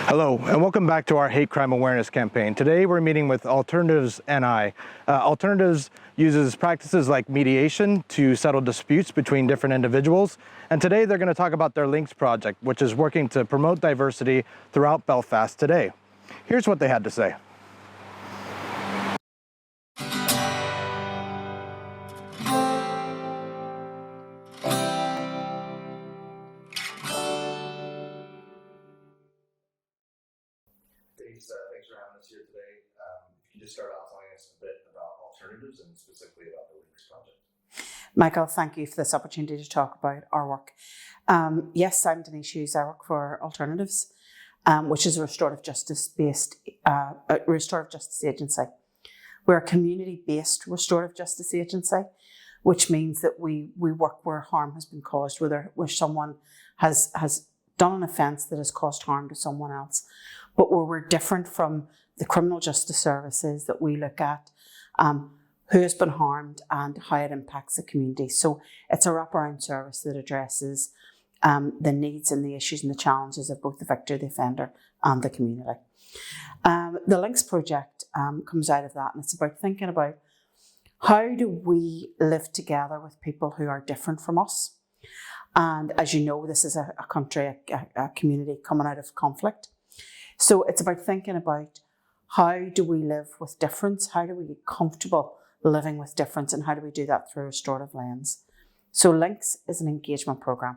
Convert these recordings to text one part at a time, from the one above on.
Hello, and welcome back to our hate crime awareness campaign. Today we're meeting with Alternatives NI. Alternatives uses practices like mediation to settle disputes between different individuals. And today they're going to talk about their Lynx Project, which is working to promote diversity throughout Belfast today. Here's what they had to say. Thanks for having us here today. If you just start off telling us a bit about Alternatives and specifically about the Lynx Project. Michael, thank you for this opportunity to talk about our work. Yes, I'm Denise Hughes. I work for Alternatives, which is a restorative justice agency. We're a community-based restorative justice agency, which means that we work where harm has been caused, where someone has done an offence that has caused harm to someone else. But where we're different from the criminal justice services that we look at, who has been harmed and how it impacts the community. So it's a wraparound service that addresses the needs and the issues and the challenges of both the victor, the offender and the community. The Lynx Project comes out of that, and it's about thinking about how do we live together with people who are different from us. And as you know, this is a country, a community coming out of conflict. So it's about thinking about how do we live with difference, how do we get comfortable living with difference, and how do we do that through a restorative lens. So Lynx is an engagement programme,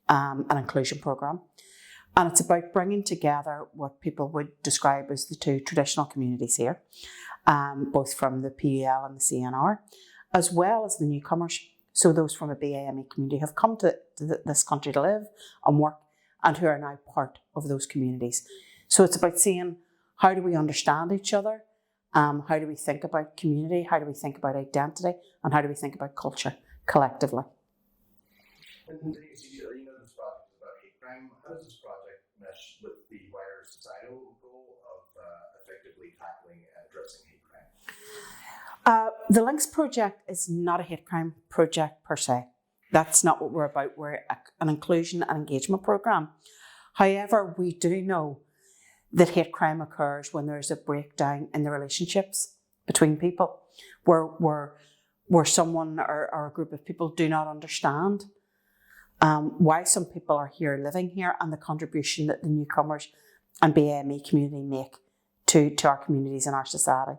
an inclusion programme, and it's about bringing together what people would describe as the two traditional communities here, both from the PUL and the CNR, as well as the newcomers. So those from a BAME community have come to this country to live and work and who are now part of those communities. So it's about seeing how do we understand each other, how do we think about community, how do we think about identity, and how do we think about culture collectively. And Denise, you know this project is about hate crime. How does this project mesh with the wider societal goal of effectively tackling and addressing hate crime? The Lynx Project is not a hate crime project per se. That's not what we're about. We're an inclusion and engagement programme. However, we do know that hate crime occurs when there's a breakdown in the relationships between people, where someone or a group of people do not understand why some people are here, living here, and the contribution that the newcomers and BAME community make to our communities and our society.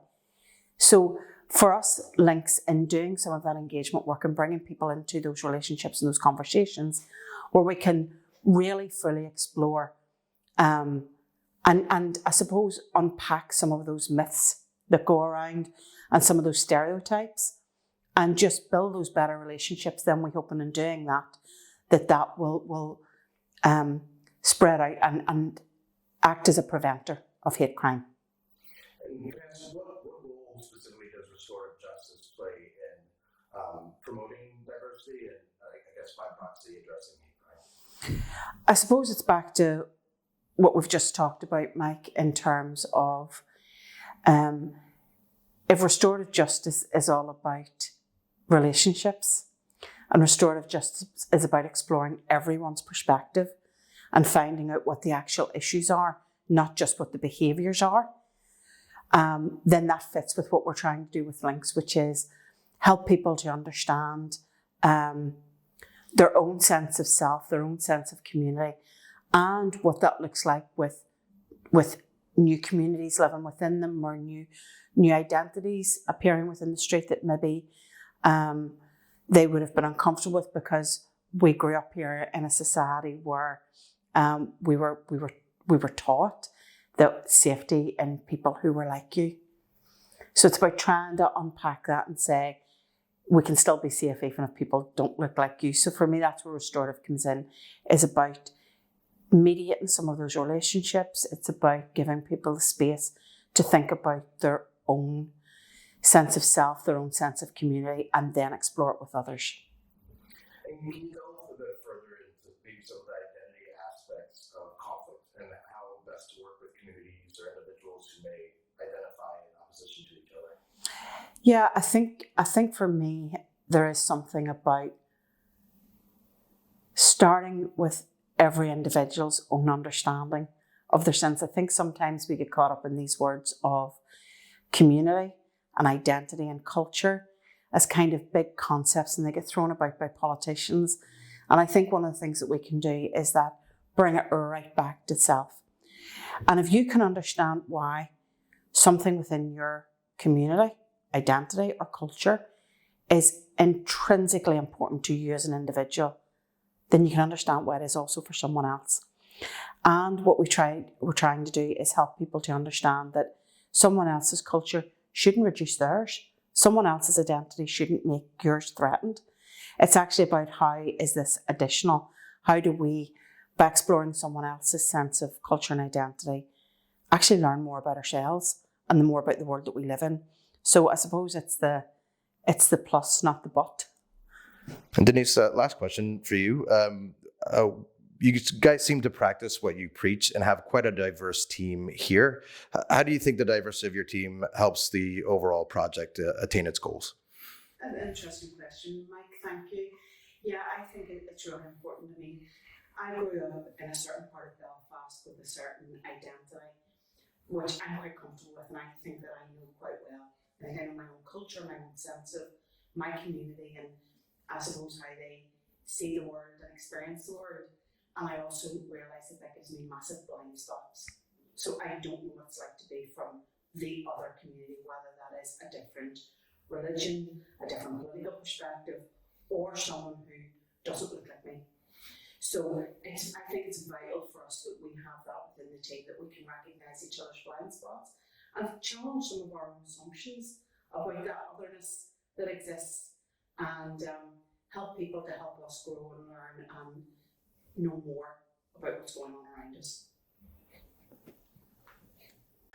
So for us, Lynx, in doing some of that engagement work and bringing people into those relationships and those conversations, where we can really fully explore and I suppose unpack some of those myths that go around and some of those stereotypes, and just build those better relationships, then we hope in doing that will spread out and act as a preventer of hate crime. And what role specifically does restorative justice play in promoting diversity and, I guess, by proxy, addressing hate crime? I suppose it's back to what we've just talked about, Mike, in terms of if restorative justice is all about relationships, and restorative justice is about exploring everyone's perspective and finding out what the actual issues are, not just what the behaviours are, then that fits with what we're trying to do with Lynx, which is help people to understand their own sense of self, their own sense of community, and what that looks like with new communities living within them, or new identities appearing within the street that maybe they would have been uncomfortable with, because we grew up here in a society where we were taught that safety in people who were like you. So it's about trying to unpack that and say we can still be safe even if people don't look like you. So for me, that's where restorative comes in, is about mediating some of those relationships. It's about giving people the space to think about their own sense of self, their own sense of community, and then explore it with others. And can you delve a bit further into maybe some of the identity aspects of conflict and how best to work with communities or individuals who may identify in opposition to each other? Yeah, I think for me, there is something about starting with every individual's own understanding of their sense. I think sometimes we get caught up in these words of community and identity and culture as kind of big concepts, and they get thrown about by politicians. And I think one of the things that we can do is that bring it right back to self. And if you can understand why something within your community, identity, or culture is intrinsically important to you as an individual, then you can understand why it is also for someone else. And what we're trying to do is help people to understand that someone else's culture shouldn't reduce theirs. Someone else's identity shouldn't make yours threatened. It's actually about how is this additional? How do we, by exploring someone else's sense of culture and identity, actually learn more about ourselves and the more about the world that we live in? So I suppose it's the plus, not the but. And Denise, last question for you. You guys seem to practice what you preach and have quite a diverse team here. How do you think the diversity of your team helps the overall project attain its goals? An interesting question, Mike. Thank you. Yeah, I think it's really important to me. I grew up in a certain part of Belfast with a certain identity, which I'm quite comfortable with, and I think that I know quite well. I think I know my own culture, my own sense of my community, and I suppose how they see the world and experience the world. And I also realise that gives me massive blind spots. So I don't know what it's like to be from the other community, whether that is a different religion, a different political perspective, or someone who doesn't look like me. So I think it's vital for us that we have that within the team, that we can recognise each other's blind spots and challenge some of our own assumptions about that otherness that exists, and help people to help us grow and learn and know more about what's going on around us.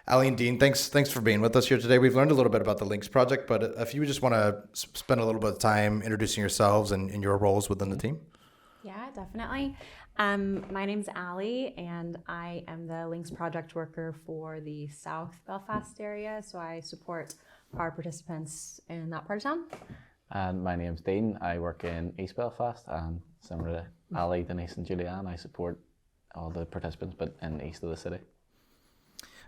Ali and Dean, thanks for being with us here today. We've learned a little bit about the Lynx Project, but if you just want to spend a little bit of time introducing yourselves and your roles within the team. Yeah, definitely. My name's Ali, and I am the Lynx Project worker for the South Belfast area. So I support our participants in that part of town. And my name's Dean. I work in East Belfast, and similar to Ali, Denise, and Julianne, I support all the participants, but in the east of the city.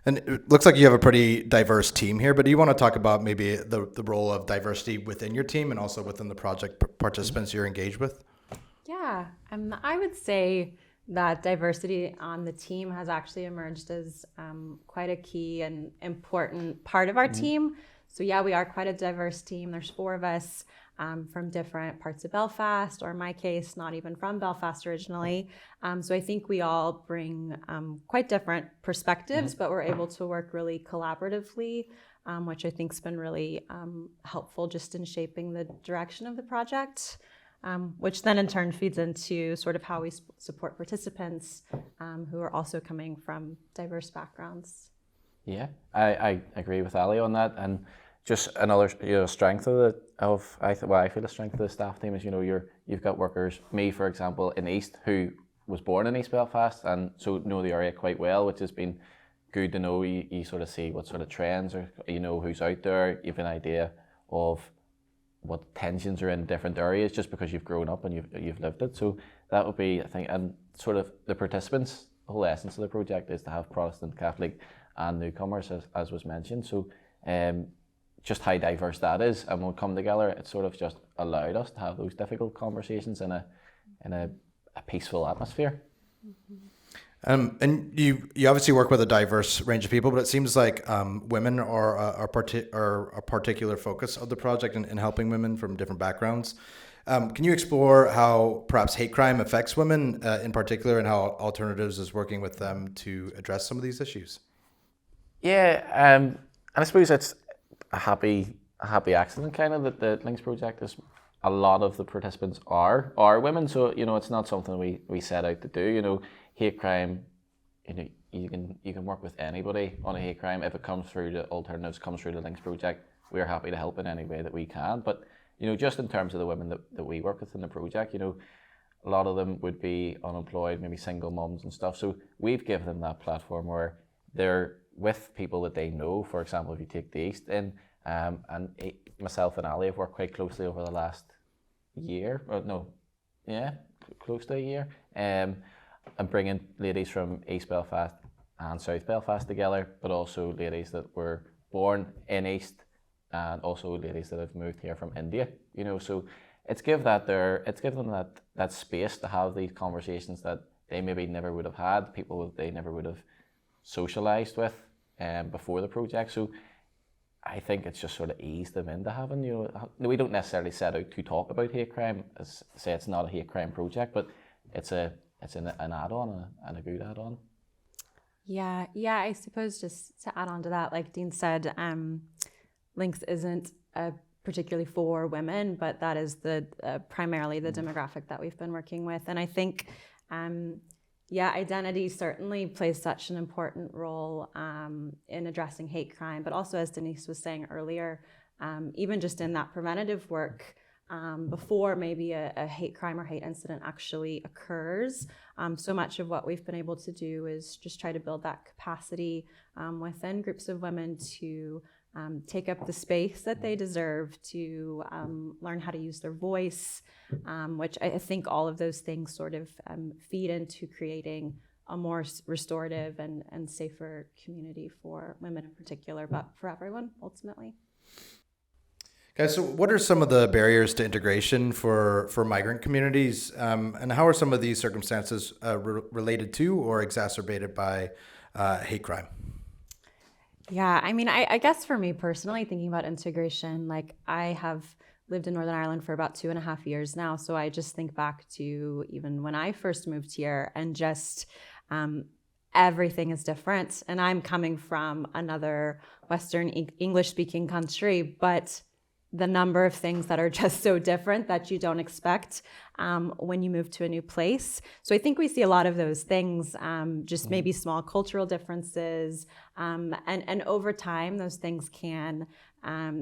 And it looks like you have a pretty diverse team here, but do you want to talk about maybe the role of diversity within your team and also within the project participants you're engaged with? Yeah, I would say that diversity on the team has actually emerged as quite a key and important part of our team. So yeah, we are quite a diverse team. There's 4 of us from different parts of Belfast, or in my case, not even from Belfast originally. So I think we all bring quite different perspectives, but we're able to work really collaboratively, which I think's been really helpful just in shaping the direction of the project, which then in turn feeds into sort of how we support participants who are also coming from diverse backgrounds. Yeah, I agree with Ali on that, and just another strength of I feel a strength of the staff team is you've got workers, me for example in East, who was born in East Belfast and so know the area quite well, which has been good to know. You sort of see what sort of trends or who's out there. You have an idea of what tensions are in different areas just because you've grown up and you've lived it. So that would be, I think, and sort of the participants. The whole essence of the project is to have Protestant, Catholic, and newcomers, as was mentioned. So just how diverse that is, and when we come together, it sort of just allowed us to have those difficult conversations in a peaceful atmosphere. And you obviously work with a diverse range of people, but it seems like women are a particular focus of the project in helping women from different backgrounds. Can you explore how perhaps hate crime affects women in particular, and how Alternatives is working with them to address some of these issues? Yeah, and I suppose it's a happy accident kind of that the Lynx Project is. A lot of the participants are women, so it's not something we set out to do. Hate crime, you can work with anybody on a hate crime. If it comes through the Alternatives, comes through the Lynx Project, we're happy to help in any way that we can. But just in terms of the women that we work with in the project, a lot of them would be unemployed, maybe single mums and stuff. So we've given them that platform where they're with people that they know. For example, if you take the East in, and myself and Ali have worked quite closely over the last year, close to a year, and bringing ladies from East Belfast and South Belfast together, but also ladies that were born in East, and also ladies that have moved here from India. So it's given them that space to have these conversations that they maybe never would have had, people they never would have socialised with before the project. So I think it's just sort of eased them into having, we don't necessarily set out to talk about hate crime, as say it's not a hate crime project, but it's an add-on and a good add-on. Yeah, I suppose just to add on to that, like Dean said, Lynx isn't particularly for women, but that is the primarily the demographic that we've been working with. And I think, identity certainly plays such an important role in addressing hate crime, but also, as Denise was saying earlier, even just in that preventative work, before maybe a hate crime or hate incident actually occurs. So much of what we've been able to do is just try to build that capacity within groups of women to take up the space that they deserve, to learn how to use their voice, which I think all of those things sort of feed into creating a more restorative and safer community for women in particular, but for everyone ultimately. Guys, so what are some of the barriers to integration for migrant communities, and how are some of these circumstances related to or exacerbated by hate crime? Yeah, I mean, I guess for me personally, thinking about integration, like I have lived in Northern Ireland for about 2.5 years now. So I just think back to even when I first moved here, and just everything is different. And I'm coming from another Western English speaking country, but the number of things that are just so different that you don't expect when you move to a new place. So I think we see a lot of those things, just maybe small cultural differences. And over time, those things can,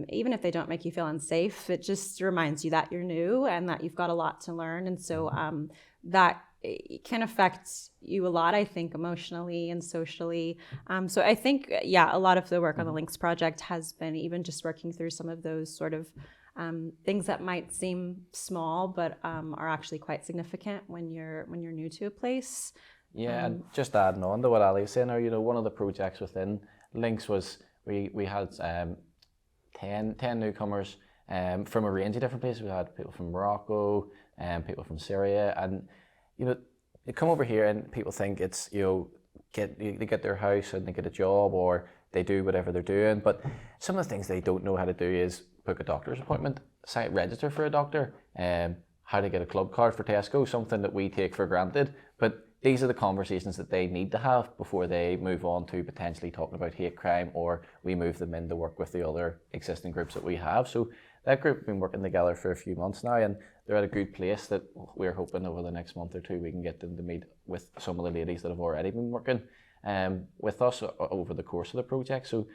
even if they don't make you feel unsafe, it just reminds you that you're new and that you've got a lot to learn. And so that it can affect you a lot, I think, emotionally and socially. So I think, a lot of the work on the Lynx Project has been even just working through some of those sort of things that might seem small, but are actually quite significant when you're new to a place. Yeah, and just adding on to what Ali was saying, one of the projects within Lynx was we had 10 newcomers from a range of different places. We had people from Morocco and people from Syria, and they come over here and people think it's, they get their house and they get a job or they do whatever they're doing. But some of the things they don't know how to do is book a doctor's appointment, register for a doctor, how to get a club card for Tesco, something that we take for granted. But these are the conversations that they need to have before they move on to potentially talking about hate crime, or we move them in to work with the other existing groups that we have. So that group have been working together for a few months now, and they're at a good place that we're hoping over the next month or two we can get them to meet with some of the ladies that have already been working with us over the course of the project. So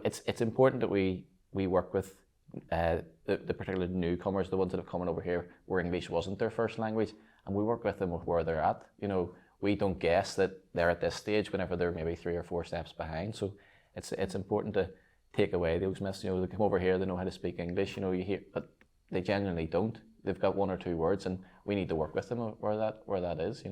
it's important that we work with the particular newcomers, the ones that have come over here where English wasn't their first language, and we work with them with where they're at. We don't guess that they're at this stage whenever they're maybe 3 or 4 steps behind. So it's important to take away those myths. They come over here, they know how to speak English, you hear, but they genuinely don't. They've got 1 or 2 words, and we need to work with them where that is.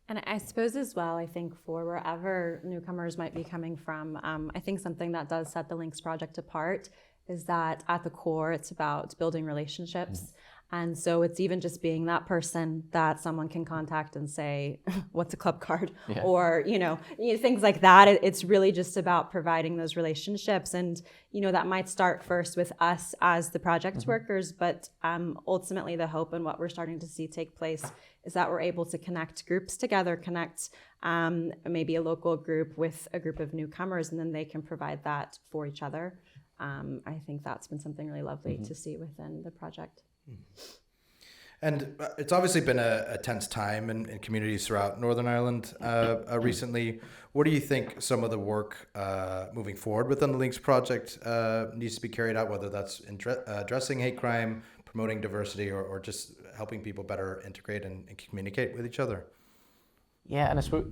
And I suppose as well, I think for wherever newcomers might be coming from, I think something that does set the Lynx Project apart is that at the core, it's about building relationships. And so it's even just being that person that someone can contact and say, what's a club card? Yeah. Or, things like that. It's really just about providing those relationships. And, that might start first with us as the project workers, but ultimately the hope and what we're starting to see take place is that we're able to connect groups together, connect maybe a local group with a group of newcomers, and then they can provide that for each other. I think that's been something really lovely to see within the project. And it's obviously been a tense time in communities throughout Northern Ireland recently. What do you think some of the work moving forward within the Lynx Project needs to be carried out, whether that's addressing hate crime, promoting diversity, or just helping people better integrate and communicate with each other? Yeah, and I suppose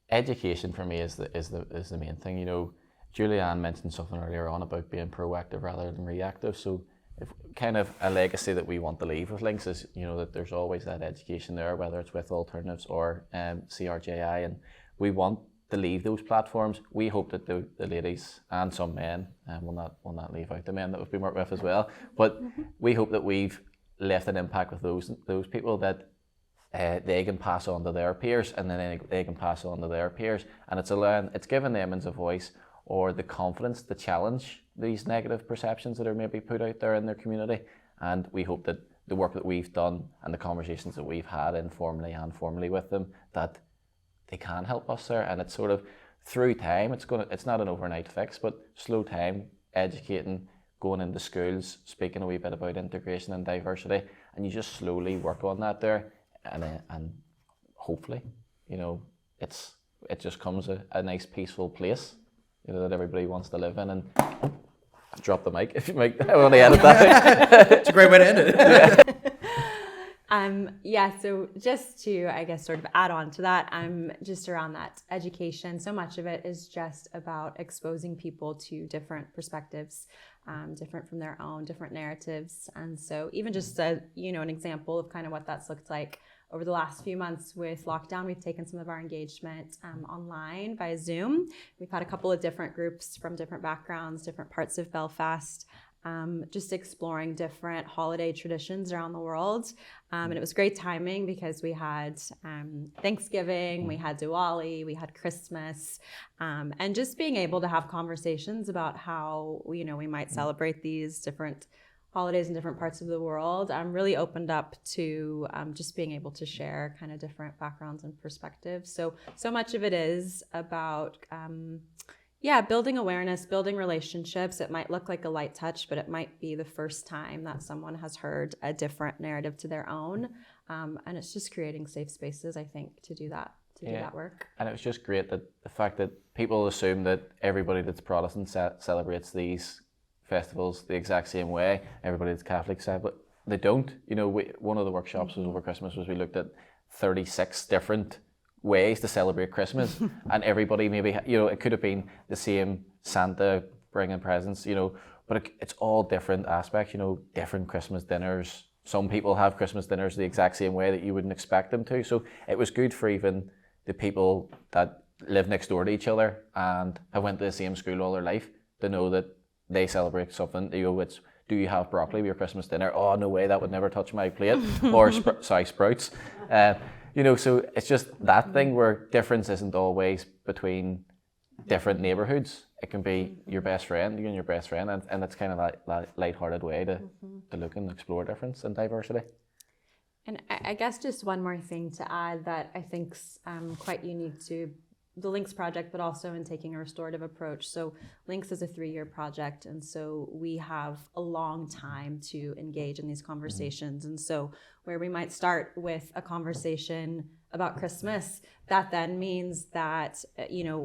education for me is the main thing. Julianne mentioned something earlier on about being proactive rather than reactive. So if kind of a legacy that we want to leave with Lynx is, that there's always that education there, whether it's with alternatives or CRJI, and we want to leave those platforms. We hope that the ladies and some men, and we'll not leave out the men that we've been working with as well, but we hope that we've left an impact with those people that they can pass on to their peers, and then they can pass on to their peers, and it's giving them a voice or the confidence to challenge these negative perceptions that are maybe put out there in their community. And we hope that the work that we've done and the conversations that we've had informally and formally with them, that they can help us there. And it's sort of through time, it's not an overnight fix, but slow time, educating, going into schools, speaking a wee bit about integration and diversity, and you just slowly work on that there, and hopefully, it just comes a nice peaceful place, that everybody wants to live in. And drop the mic if you might. I want to edit that. It's a great way to end it. So just to, I guess, sort of add on to that, just around that education, so much of it is just about exposing people to different perspectives, different from their own, different narratives. And so even just an example of kind of what that's looked like over the last few months with lockdown, we've taken some of our engagement online via Zoom. We've had a couple of different groups from different backgrounds, different parts of Belfast, just exploring different holiday traditions around the world. And it was great timing because we had Thanksgiving, we had Diwali, we had Christmas, and just being able to have conversations about how we might celebrate these different holidays in different parts of the world. I'm really opened up to just being able to share kind of different backgrounds and perspectives. So much of it is about building awareness, building relationships. It might look like a light touch, but it might be the first time that someone has heard a different narrative to their own. And it's just creating safe spaces, I think, to do that, do that work. And it was just great that the fact that people assume that everybody that's Protestant celebrates these festivals the exact same way. Everybody that's Catholic celebrates. They don't. One of the workshops was over Christmas we looked at 36 different ways to celebrate Christmas, and everybody maybe it could have been the same Santa bringing presents, but it's all different aspects. Different Christmas dinners. Some people have Christmas dinners the exact same way that you wouldn't expect them to. So it was good for even the people that live next door to each other and have went to the same school all their life to know that they celebrate something. It's, do you have broccoli with your Christmas dinner? Oh, no way, that would never touch my plate. Or sprouts. So it's just that thing where difference isn't always between different neighborhoods. It can be your best friend, you and your best friend, and it's kind of that lighthearted way to look and explore difference and diversity. And I guess just one more thing to add that I think's quite unique to the Lynx Project, but also in taking a restorative approach. So Lynx is a 3-year project, and so we have a long time to engage in these conversations. And so where we might start with a conversation about Christmas, that then means that,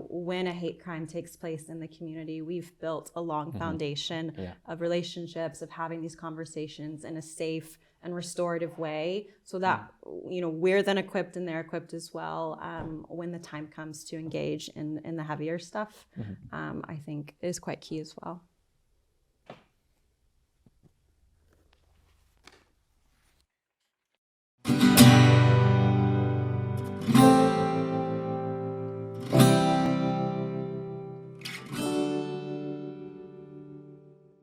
when a hate crime takes place in the community, we've built a long foundation of relationships, of having these conversations in a safe and restorative way, so that we're then equipped and they're equipped as well when the time comes to engage in the heavier stuff. I think is quite key as well.